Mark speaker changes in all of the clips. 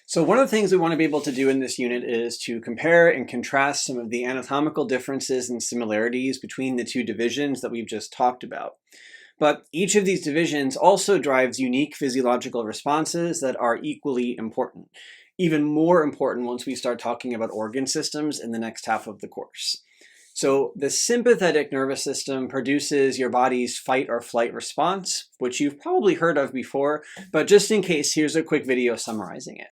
Speaker 1: So one of the things we want to be able to do in this unit is to compare and contrast some of the anatomical differences and similarities between the two divisions that we've just talked about. But each of these divisions also drives unique physiological responses that are equally important. Even more important once we start talking about organ systems in the next half of the course. So the sympathetic nervous system produces your body's fight or flight response, which you've probably heard of before, but just in case, here's a quick video summarizing it.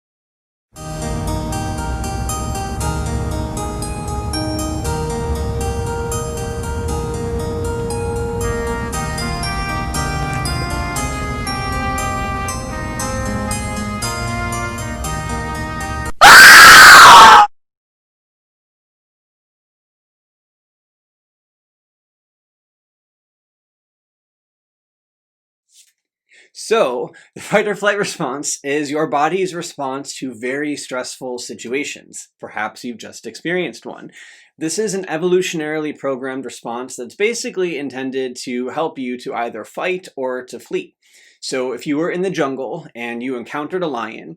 Speaker 1: So, the fight or flight response is your body's response to very stressful situations. Perhaps you've just experienced one. This is an evolutionarily programmed response that's basically intended to help you to either fight or to flee. So, if you were in the jungle and you encountered a lion,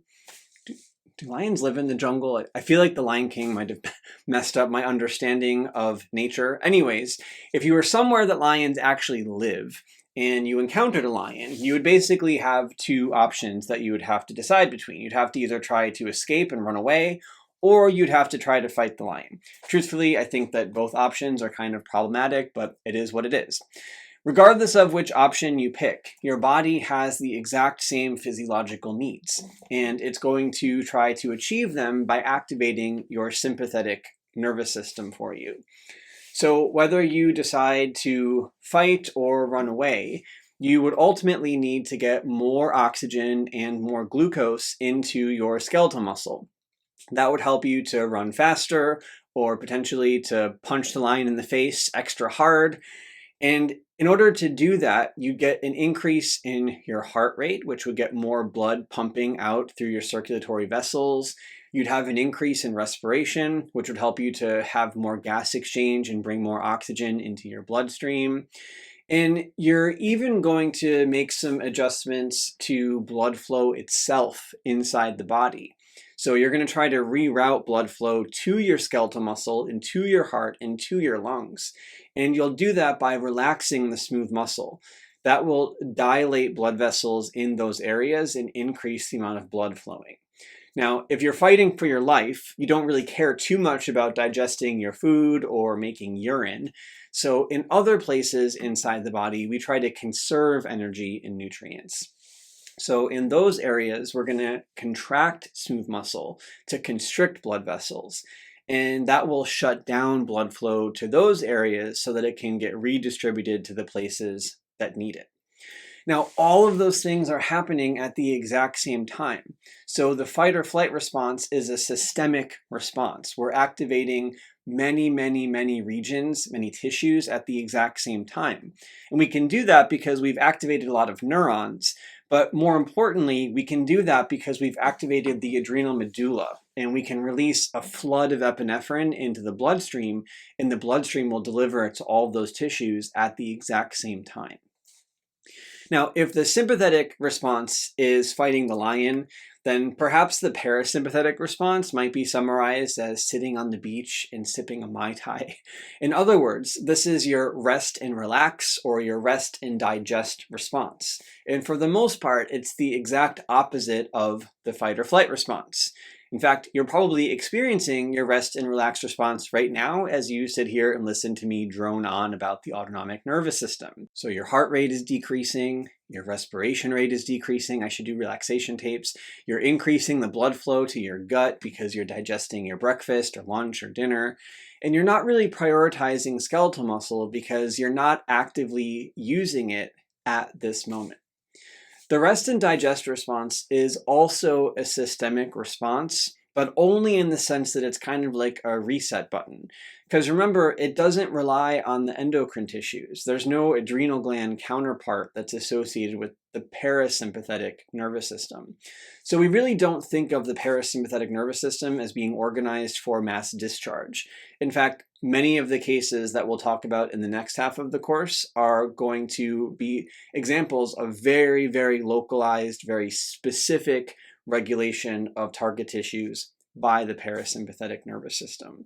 Speaker 1: do lions live in the jungle? I feel like the Lion King might have messed up my understanding of nature. Anyways, if you were somewhere that lions actually live, and you encountered a lion, you would basically have two options that you would have to decide between. You'd have to either try to escape and run away, or you'd have to try to fight the lion. Truthfully, I think that both options are kind of problematic, but it is what it is. Regardless of which option you pick, your body has the exact same physiological needs, and it's going to try to achieve them by activating your sympathetic nervous system for you. So whether you decide to fight or run away, you would ultimately need to get more oxygen and more glucose into your skeletal muscle. That would help you to run faster or potentially to punch the lion in the face extra hard. And in order to do that, you get an increase in your heart rate, which would get more blood pumping out through your circulatory vessels. You'd have an increase in respiration, which would help you to have more gas exchange and bring more oxygen into your bloodstream. And you're even going to make some adjustments to blood flow itself inside the body. So you're going to try to reroute blood flow to your skeletal muscle, into your heart, into your lungs. And you'll do that by relaxing the smooth muscle. That will dilate blood vessels in those areas and increase the amount of blood flowing. Now, if you're fighting for your life, you don't really care too much about digesting your food or making urine. So in other places inside the body, we try to conserve energy and nutrients. So in those areas, we're going to contract smooth muscle to constrict blood vessels. And that will shut down blood flow to those areas so that it can get redistributed to the places that need it. Now, all of those things are happening at the exact same time. So the fight or flight response is a systemic response. We're activating many regions, many tissues at the exact same time. And we can do that because we've activated a lot of neurons. But more importantly, we can do that because we've activated the adrenal medulla, and we can release a flood of epinephrine into the bloodstream, and the bloodstream will deliver it to all of those tissues at the exact same time. Now, if the sympathetic response is fighting the lion, then perhaps the parasympathetic response might be summarized as sitting on the beach and sipping a Mai Tai. In other words, this is your rest and relax or your rest and digest response. And for the most part, it's the exact opposite of the fight or flight response. In fact, you're probably experiencing your rest and relax response right now as you sit here and listen to me drone on about the autonomic nervous system. So your heart rate is decreasing, your respiration rate is decreasing. I should do relaxation tapes. You're increasing the blood flow to your gut because you're digesting your breakfast or lunch or dinner. And you're not really prioritizing skeletal muscle because you're not actively using it at this moment. The rest and digest response is also a systemic response, but only in the sense that it's kind of like a reset button. Because remember, it doesn't rely on the endocrine tissues. There's no adrenal gland counterpart that's associated with the parasympathetic nervous system. So we really don't think of the parasympathetic nervous system as being organized for mass discharge. In fact, many of the cases that we'll talk about in the next half of the course are going to be examples of very localized, very specific regulation of target tissues by the parasympathetic nervous system.